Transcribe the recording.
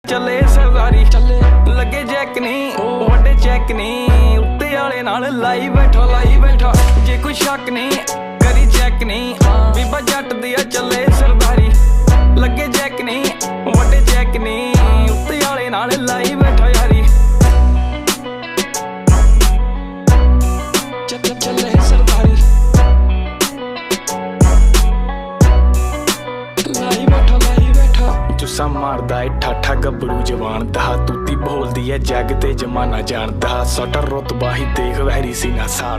ਚੱਲੇ ਸਰਦਾਰੀ ਚੱਲੇ ਲੱਗੇ ਜੈਕ ਨਹੀਂ ਵੱਡੇ ਚੈੱਕ ਨਹੀਂ ਉੱਤੇ ਵਾਲੇ ਨਾਲ ਲਾਈ ਬੈਠਾ ਜੇ ਕੋਈ ਸ਼ੱਕ ਨਹੀਂ ਕਰੀ ਚੈੱਕ ਨਹੀਂ ਬੀਬਾ ਜੱਟ ਦੀ ਆ ਚੱਲੇ ਸਰਦਾਰੀ ਲੱਗੇ ਜੈਕ ਨਹੀਂ ਵੱਡੇ ਚੈੱਕ ਨਹੀਂ ਉੱਤੇ ਵਾਲੇ ਨਾਲ ਲਾਈ ਬੈਠਾ ਯਾਰੀ ਚੱਲੇ ਸਰਦਾਰੀ ਲਾਈ ਬੈਠਾ ਜੁੱਸਾ ਮਾਰਦਾ ਏ ਠਾਠਾ ਗੱਭਰੂ ਜਵਾਨ ਦਾ ਤੂਤੀ ਬੋਲਦੀ ਏ ਜੱਗ ਤੇ ਜਮਾਨਾ ਜਾਣਦਾ ਸੋਟਾ ਰੁਤਬਾ ਹੀ ਦੇਖ ਵੈਰੀ ਸੀ ਨਾ ਸਾੜ